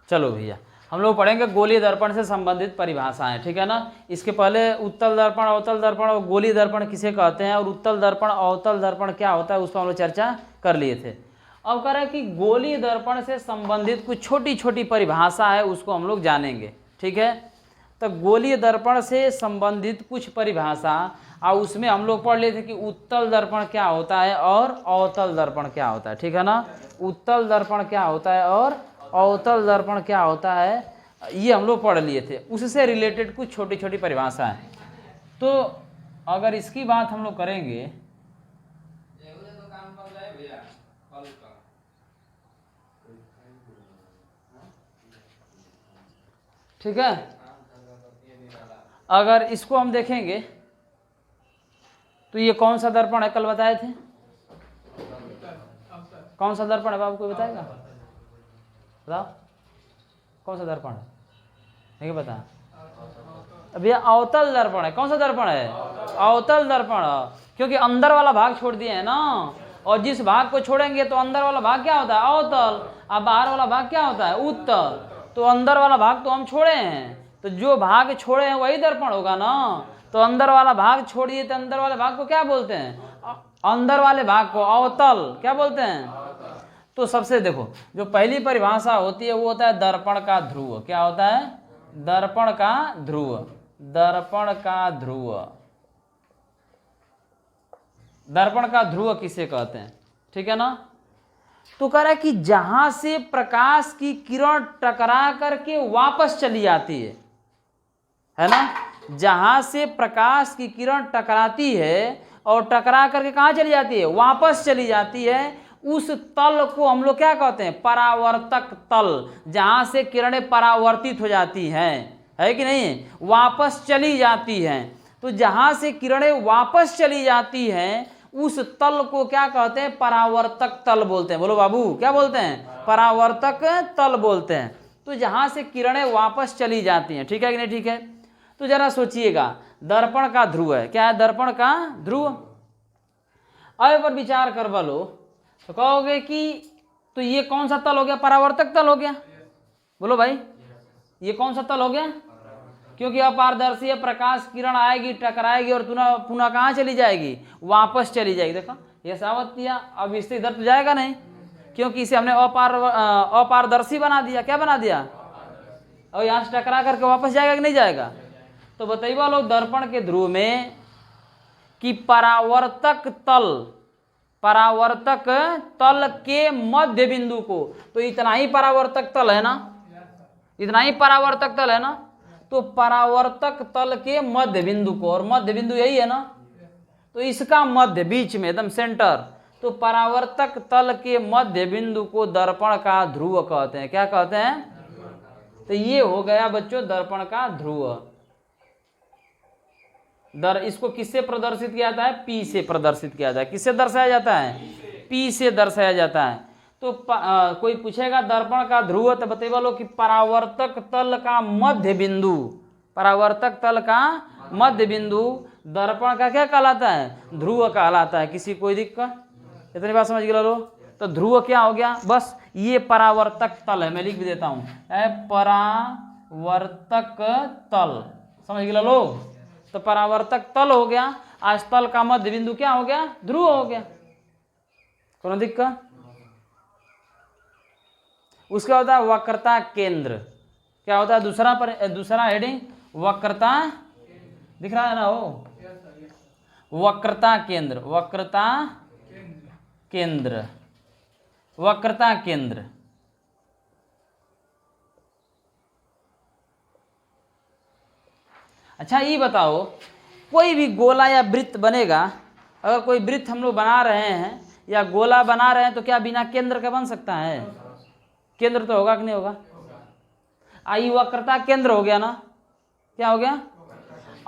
चलो भैया हम लोग पढ़ेंगे गोलीय दर्पण से संबंधित परिभाषाएं, ठीक है ना। इसके पहले उत्तल दर्पण, अवतल दर्पण और गोलीय दर्पण किसे कहते हैं और उत्तल दर्पण अवतल दर्पण क्या होता है उस पर हम लोग चर्चा कर लिए थे। अब कह रहे हैं कि गोलीय दर्पण से संबंधित कुछ छोटी छोटी परिभाषा है उसको हम लोग जानेंगे, ठीक है। तो गोलीय दर्पण से संबंधित कुछ परिभाषा और उसमें हम लोग पढ़ लिए थे कि उत्तल दर्पण क्या होता है और अवतल दर्पण क्या होता है, ठीक है ना। उत्तल दर्पण क्या होता है और अवतल दर्पण क्या होता है ये हम लोग पढ़ लिए थे। उससे रिलेटेड कुछ छोटी छोटी परिभाषा है। तो अगर इसकी बात हम लोग करेंगे ठीक है, अगर इसको हम देखेंगे तो ये कौन सा दर्पण है, कल बताए थे कौन सा दर्पण है, बाबू कोई बताएगा, बताओ कौन सा दर्पण है, नहीं पता। अब ये अवतल दर्पण है। कौन सा दर्पण है, अवतल दर्पण, क्योंकि अंदर वाला भाग छोड़ दिए है ना, और जिस भाग को छोड़ेंगे तो अंदर वाला भाग क्या होता है अवतल, और बाहर वाला भाग क्या होता है उत्तल। तो अंदर वाला भाग तो हम छोड़े हैं, तो जो भाग छोड़े हैं वही दर्पण होगा ना। तो अंदर वाला भाग छोड़िए तो अंदर वाले भाग को क्या बोलते हैं, अंदर वाले भाग को अवतल क्या बोलते हैं। तो सबसे देखो जो पहली परिभाषा होती है वो होता है दर्पण का ध्रुव। क्या होता है, दर्पण का ध्रुव, दर्पण का ध्रुव। दर्पण का ध्रुव किसे कहते हैं, ठीक है ना। तो कह रहा है कि जहां से प्रकाश की किरण टकरा करके वापस चली आती है ना, जहां से प्रकाश की किरण टकराती है और टकरा करके कहां चली जाती है, वापस चली जाती है, उस तल को हम लोग क्या कहते हैं, परावर्तक तल। जहां से किरणें परावर्तित हो जाती हैं, है कि नहीं, वापस चली जाती हैं। तो जहां से किरणें वापस चली जाती हैं उस तल को क्या कहते हैं, परावर्तक तल बोलते हैं। बोलो बाबू क्या बोलते हैं, परावर्तक तल बोलते हैं। तो जहां से किरणें वापस चली जाती हैं, ठीक है कि नहीं, ठीक है। तो जरा सोचिएगा दर्पण का ध्रुव है, क्या है दर्पण का ध्रुव। अब पर विचार कर बोलो तो कहोगे कि तो ये कौन सा तल हो गया, परावर्तक तल हो गया। बोलो भाई ये कौन सा तल हो गया, क्योंकि अपारदर्शी है, प्रकाश किरण आएगी टकराएगी और पुनः पुनः कहाँ चली जाएगी, वापस चली जाएगी। देखो ये सावत किया, अब इससे इधर तो जाएगा नहीं, क्योंकि इसे हमने अपारदर्शी बना दिया। क्या बना दिया, और यहाँ से टकरा करके वापस जाएगा कि नहीं जाएगा। तो बताइए लोग दर्पण के ध्रुव में कि परावर्तक तल के मध्य बिंदु को, तो इतना ही परावर्तक तल है ना, इतना ही परावर्तक तल है ना। तो परावर्तक तल के मध्य बिंदु को, और मध्य बिंदु यही है ना, तो इसका मध्य बीच में एकदम सेंटर, तो परावर्तक तल के मध्य बिंदु को दर्पण का ध्रुव कहते हैं। क्या कहते हैं, तो ये हो गया बच्चों दर्पण का ध्रुव। इसको किससे प्रदर्शित किया जाता है, पी से प्रदर्शित किया जाता है। किससे दर्शाया जाता है, पी से दर्शाया जाता है। तो कोई पूछेगा दर्पण का ध्रुव, तो बताइए बोलो कि परावर्तक तल का मध्य बिंदु, परावर्तक तल का मध्य बिंदु दर्पण का क्या कहलाता है, ध्रुव कहलाता है। किसी कोई दिक्कत, इतनी बात समझ गए लो। तो ध्रुव क्या हो गया, बस ये परावर्तक तल है, मैं लिख भी देता हूं, परावर्तक तल, समझ गए लोग। तो परावर्तक तल हो गया, आज तल का मध्य बिंदु क्या हो गया, ध्रुव हो गया। कौन दिक्कत। उसका होता है वक्रता केंद्र। क्या होता है दूसरा हेडिंग, वक्रता, दिख रहा है ना वो, वक्रता केंद्र, वक्रता केंद्र, वक्रता केंद्र। अच्छा ये बताओ कोई भी गोला या वृत्त बनेगा, अगर कोई वृत्त हम लोग बना रहे हैं या गोला बना रहे हैं तो क्या बिना केंद्र के बन सकता है, केंद्र तो होगा कि नहीं होगा। आई वक्रता केंद्र हो गया ना, क्या हो गया।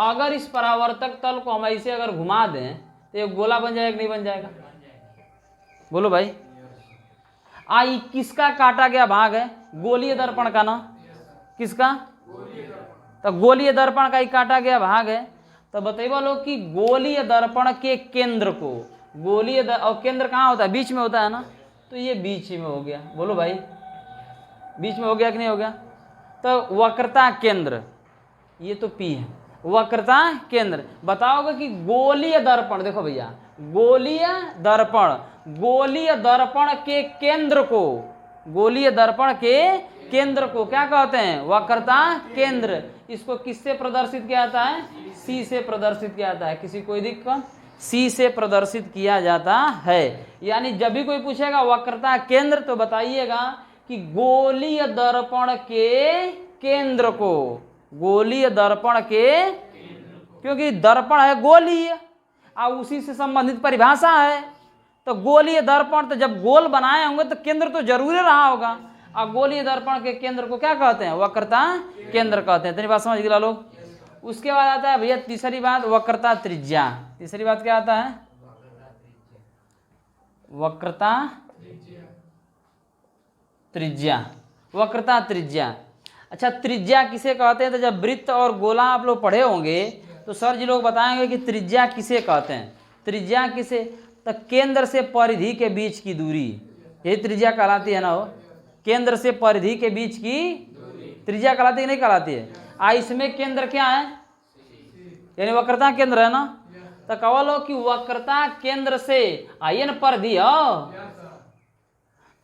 अगर इस परावर्तक तल को हम ऐसे अगर घुमा दें तो ये गोला बन जाएगा कि नहीं बन जाएगा, बोलो भाई। आई किसका काटा गया भाग है, गोलीय दर्पण का ना, किसका, तो गोलीय दर्पण का ही काटा गया भाग है। तो बताइए लोग कि गोलीय दर्पण के केंद्र को, और केंद्र कहाँ होता है, बीच में होता है ना, तो ये बीच में हो गया। बोलो भाई बीच में हो गया कि नहीं हो गया? तो वक्रता केंद्र, ये तो P है, वक्रता केंद्र। बताओगे कि गोलीय दर्पण, देखो भैया, गोलीय दर्पण, गोलीय दर्पण के केंद्र को, गोलीय दर्पण के केंद्र को क्या कहते हैं? वक्रता केंद्र। इसको किससे प्रदर्शित किया जाता है? C से प्रदर्शित किया जाता है। किसी कोई दिक्कत? C से प्रदर्शित किया जाता है। यानी जब भी कोई पूछेगा वक्रता केंद्र तो बताइएगा कि गोलीय दर्पण के केंद्र को, गोलीय दर्पण के, क्योंकि दर्पण है गोलीय और उसी से संबंधित परिभाषा है। तो गोलीय दर्पण, तो जब गोल बनाए होंगे तो केंद्र तो जरूरी रहा होगा। और गोलीय दर्पण के केंद्र को क्या कहते हैं? वक्रता केंद्र कहते हैं। इतनी बात समझ गए लोग। उसके बाद आता है भैया तीसरी बात, वक्रता त्रिज्या। तीसरी बात क्या आता है? वक्रता त्रिज्या, वक्रता त्रिज्या। अच्छा, त्रिज्या किसे कहते हैं? तो जब वृत्त और गोला आप लोग पढ़े होंगे तो सर जी लोग बताएंगे कि त्रिज्या किसे कहते हैं। त्रिज्या किसे? तो केंद्र से परिधि के बीच की दूरी, यही त्रिज्या कहलाती है ना। हो, केंद्र से परिधि के बीच की त्रिज्या कहलाती है, नहीं कहलाती है? इसमें केंद्र क्या है? यानी वक्रता केंद्र है ना। तो कहो लो कि वक्रता केंद्र से आयन परिधि हो,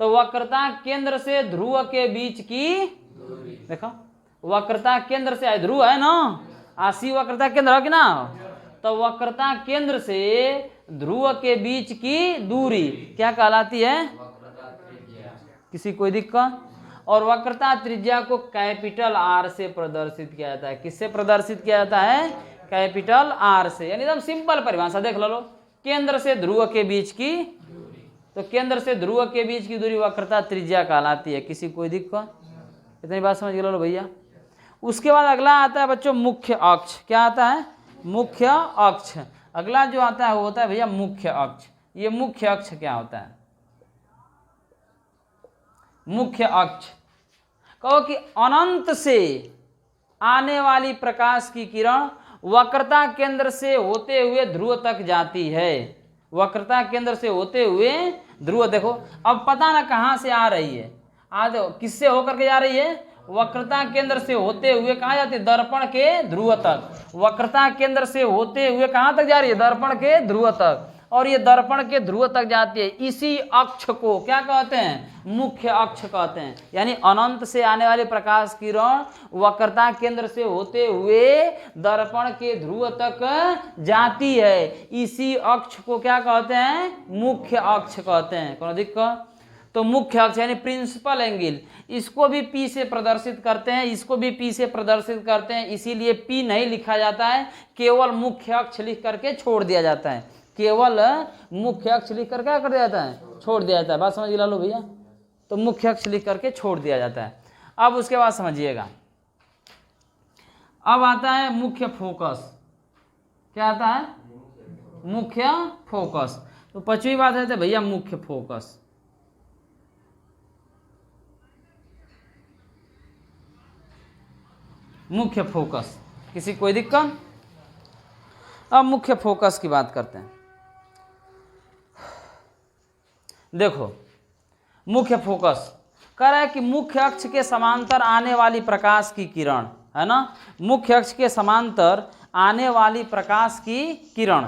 तो वक्रता केंद्र से ध्रुव के बीच की, देखो वक्रता केंद्र से ध्रुव है ना, आशी वक्रता केंद्र है कि ना। तो वक्रता केंद्र से ध्रुव के बीच की दूरी क्या कहलाती है? किसी कोई दिक्कत? और वक्रता त्रिज्या को कैपिटल R से प्रदर्शित किया जाता है। किससे प्रदर्शित किया जाता है? कैपिटल R से। यानी एकदम सिंपल परिभाषा देख लो, केंद्र से ध्रुव के बीच की, तो केंद्र से ध्रुव के बीच की दूरी वक्रता त्रिज्या कहलाती है। किसी कोई दिक्कत? इतनी बात समझ लो भैया। उसके बाद अगला आता है बच्चों मुख्य अक्ष। क्या आता है? मुख्य अक्ष। अगला जो आता है वो होता है भैया मुख्य अक्ष। ये मुख्य अक्ष क्या होता है? मुख्य अक्ष, कहो कि अनंत से आने वाली प्रकाश की किरण वक्रता केंद्र से होते हुए ध्रुव तक जाती है। वक्रता केंद्र से होते हुए ध्रुव, देखो अब पता ना कहां से आ रही है, आज किससे होकर के जा रही है? वक्रता केंद्र से होते हुए कहाँ जाती है? दर्पण के ध्रुव तक। वक्रता केंद्र से होते हुए कहाँ तक जा रही है? दर्पण के ध्रुव तक। और ये दर्पण के ध्रुव तक जाती है। इसी अक्ष को क्या कहते हैं? मुख्य अक्ष कहते हैं। यानी अनंत से आने वाली प्रकाश किरण वक्रता केंद्र से होते हुए दर्पण के ध्रुव तक जाती है। इसी अक्ष को क्या कहते हैं? मुख्य अक्ष कहते हैं। कौन दिक्कत? तो मुख्य अक्ष यानी प्रिंसिपल एंगल, इसको भी P से प्रदर्शित करते हैं, इसको भी P से प्रदर्शित करते हैं। इसीलिए P नहीं लिखा जाता है, केवल मुख्य अक्ष लिख करके छोड़ दिया जाता है। केवल मुख्य अक्ष लिख कर क्या कर दिया जाता है? छोड़ दिया जाता है। बात समझ लो भैया। तो मुख्य अक्ष लिख करके छोड़ दिया जाता है। अब उसके बाद समझिएगा, अब आता है मुख्य फोकस। क्या आता है? मुख्य फोकस। तो पांचवी बात है तो भैया मुख्य फोकस। मुख्य फोकस, किसी कोई दिक्कत? अब मुख्य फोकस की बात करते हैं। देखो मुख्य फोकस कह रहा है कि मुख्य अक्ष के समांतर आने वाली प्रकाश की किरण, है ना, मुख्य अक्ष के समांतर आने वाली प्रकाश की किरण।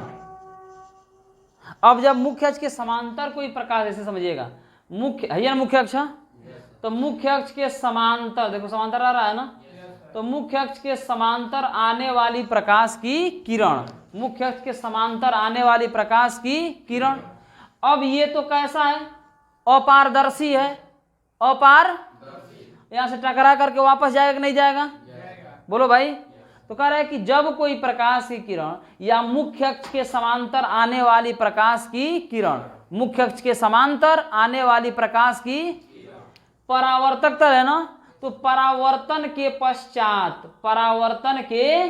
अब जब मुख्य अक्ष के समांतर कोई प्रकाश, ऐसे समझिएगा, मुख्य है या मुख्य अक्ष, तो मुख्य अक्ष के समांतर, देखो समांतर आ रहा है ना, तो मुख्य अक्ष के समांतर आने वाली प्रकाश की किरण, मुख्य अक्ष के समांतर आने वाली प्रकाश की किरण। अब ये तो कैसा है? अपारदर्शी है। अपारदर्शी, यहां से टकरा करके वापस जाएगा कि नहीं जाएगा? बोलो भाई। तो कह रहा है कि जब कोई प्रकाश की किरण या मुख्य अक्ष के समांतर आने वाली प्रकाश की किरण, मुख्य अक्ष के समांतर आने वाली प्रकाश की परावर्तक तल है ना, तो परावर्तन के पश्चात, परावर्तन के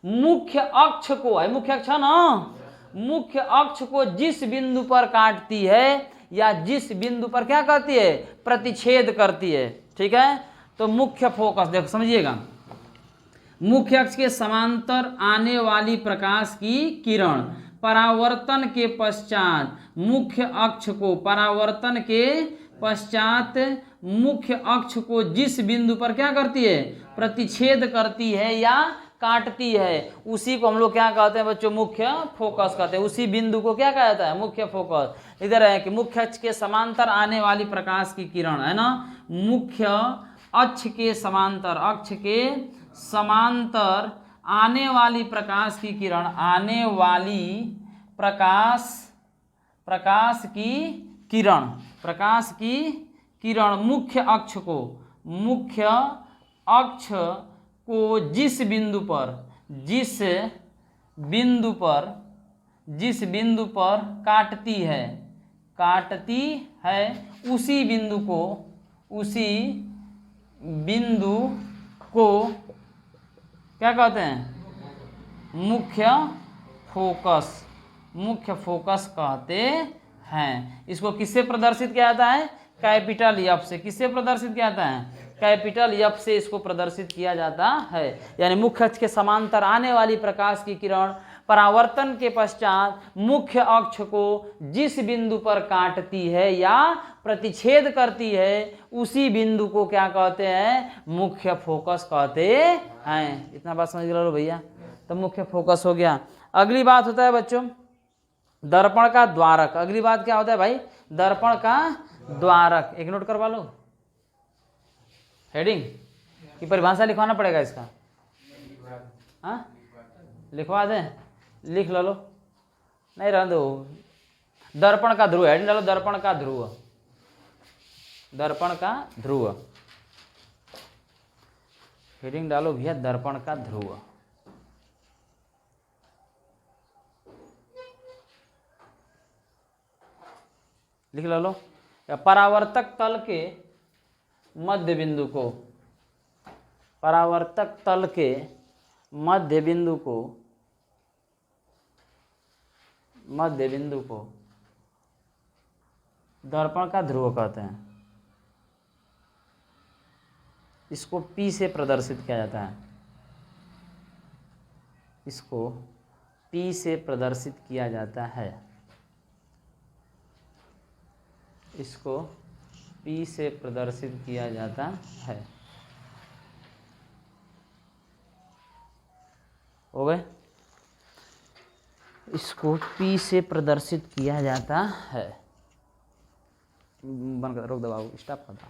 मुख्य अक्ष को, है मुख्य अक्ष ना, मुख्य अक्ष को जिस बिंदु पर काटती है या जिस बिंदु पर क्या करती है? प्रतिच्छेद करती है। ठीक है, तो मुख्य फोकस देखो समझिएगा, मुख्य अक्ष के समांतर आने वाली प्रकाश की किरण परावर्तन के पश्चात मुख्य अक्ष को, परावर्तन के पश्चात मुख्य अक्ष को जिस बिंदु पर क्या करती है, प्रतिच्छेद करती है या काटती है, उसी को हम लोग क्या कहते हैं बच्चों, मुख्य फोकस कहते हैं। उसी बिंदु को क्या कहा जाता है, मुख्य फोकस। इधर है कि मुख्य अक्ष के समांतर आने वाली प्रकाश की किरण, है ना, मुख्य अक्ष के समांतर, अक्ष के समांतर आने वाली प्रकाश की किरण, आने वाली प्रकाश की किरण, प्रकाश की किरण मुख्य अक्ष को जिस बिंदु पर काटती है उसी बिंदु को क्या कहते हैं, मुख्य फोकस कहते हैं। इसको किससे प्रदर्शित किया जाता है, कैपिटल एफ से। किससे प्रदर्शित किया जाता है, कैपिटल एफ से इसको प्रदर्शित किया जाता है। यानी मुख्य अक्ष के समांतर आने वाली प्रकाश की किरण परावर्तन के पश्चात मुख्य अक्ष को जिस बिंदु पर काटती है या प्रतिच्छेद करती है, उसी बिंदु को क्या कहते हैं, मुख्य फोकस कहते हैं। इतना बात समझ लो भैया, तो मुख्य फोकस हो गया। अगली बात होता है बच्चों दर्पण का द्वारक। अगली बात क्या होता है भाई, दर्पण का द्वारक। एक नोट करवा लो, हेडिंग की परिभाषा लिखवाना पड़ेगा इसका, हाँ लिखवा दें, लिख लो, नहीं रहने दो। दर्पण का ध्रुव, हेडिंग डालो दर्पण का ध्रुव, दर्पण का ध्रुव, हेडिंग डालो भैया दर्पण का ध्रुव। लिख लो। परावर्तक तल के मध्य बिंदु को, परावर्तक तल के मध्य बिंदु को दर्पण का ध्रुव कहते हैं। इसको P से प्रदर्शित किया जाता है, इसको P से प्रदर्शित किया जाता है, इसको P से प्रदर्शित किया जाता है। हो गए, इसको P से प्रदर्शित किया जाता है। बंद कर, रोक दबाओ, स्टॉप कर दो।